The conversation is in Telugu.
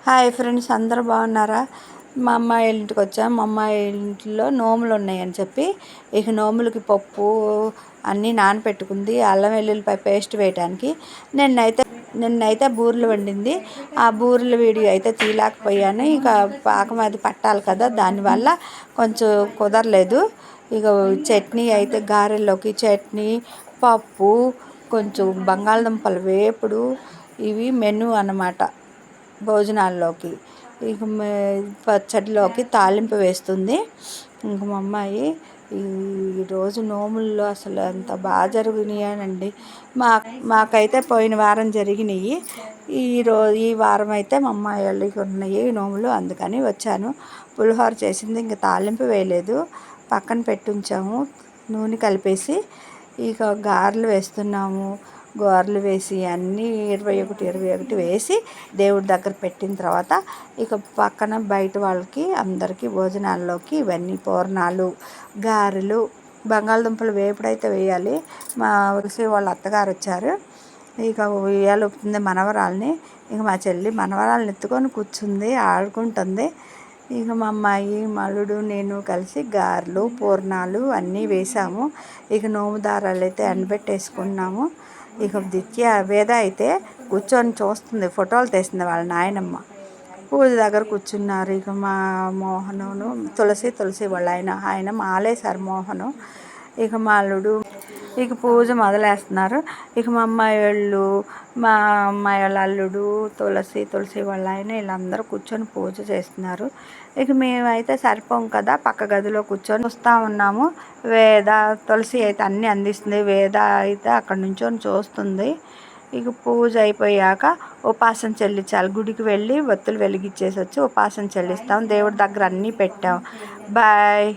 హాయ్ ఫ్రెండ్స్, అందరూ బాగున్నారా? మా అమ్మాయి ఇంటికి వచ్చాం. మా అమ్మాయి ఇంట్లో నోములు ఉన్నాయని చెప్పి ఇక నోములకి పప్పు అన్నీ నానపెట్టుకుంది, అల్లం వెల్లుల్లిపాయ పేస్ట్ వేయడానికి. నిన్నైతే బూరెలు వండింది. ఆ బూరెల వీడియో అయితే తీయలేకపోయాను. ఇక పాకం అది పట్టాలి కదా, దానివల్ల కొంచెం కుదరలేదు. ఇక చట్నీ అయితే గారెల్లోకి చట్నీ, పప్పు, కొంచెం బంగాళదుంపల వేపుడు, ఇవి మెను అన్నమాట భోజనాల్లోకి. ఇక పచ్చడిలోకి తాలింపు వేస్తుంది. ఇంక మా అమ్మాయి ఈరోజు నోముల్లో అసలు ఎంత బాగా జరిగినాయనండి. మాకైతే పోయిన వారం జరిగినాయి. ఈ వారం అయితే మా అమ్మాయి వాళ్ళకి ఉన్నాయి నోములు, అందుకని వచ్చాను. పులిహోర చేసింది, ఇంకా తాలింపు వేయలేదు, పక్కన పెట్టి ఉంచాము నూనె కలిపేసి. ఇక గారెలు వేస్తున్నాము. గారెలు వేసి అన్నీ 21 వేసి దేవుడి దగ్గర పెట్టిన తర్వాత ఇక పక్కన బయట వాళ్ళకి అందరికీ భోజనాల్లోకి ఇవన్నీ పూర్ణాలు, గారెలు, బంగాళదుంపలు వేపుడైతే వేయాలి. మా తులసి వాళ్ళ అత్తగారు వచ్చారు. ఇక ఉయ్యాలు ఊపుతుంది మనవరాల్ని. ఇక మా చెల్లి మనవరాల్ని ఎత్తుకొని కూర్చుంది, ఆడుకుంటుంది. ఇక మా అమ్మాయి, మల్లుడు, నేను కలిసి గారెలు, పూర్ణాలు అన్నీ వేసాము. ఇక నోము దారాలు అయితే ఎండబెట్టేసుకున్నాము. ఇక వేద అయితే కూర్చొని చూస్తుంది, ఫోటోలు తీస్తుంది వాళ్ళ నాయనమ్మ. పూజ దగ్గర కూర్చున్నారు. ఇక మా మోహనును తులసి వాళ్ళ ఆయన మాలేశారు మోహను. ఇక మా అల్లుడు ఇక పూజ మొదలేస్తున్నారు. ఇక మా అమ్మాయి వాళ్ళ అల్లుడు, తులసి వాళ్ళ ఆయన వీళ్ళందరూ కూర్చొని పూజ చేస్తున్నారు. ఇక మేమైతే సరిపోం కదా, పక్క గదిలో కూర్చొని చూస్తూ ఉన్నాము. తులసి అయితే అన్నీ అందిస్తుంది, వేద అయితే అక్కడ నుంచొని చూస్తుంది. ఇక పూజ అయిపోయాక ఉపాసన చెల్లించాలి. గుడికి వెళ్ళి ఒత్తులు వెలిగించేసి వచ్చి ఉపాసన చెల్లిస్తాం. దేవుడి దగ్గర అన్నీ పెట్టాం. బాయ్.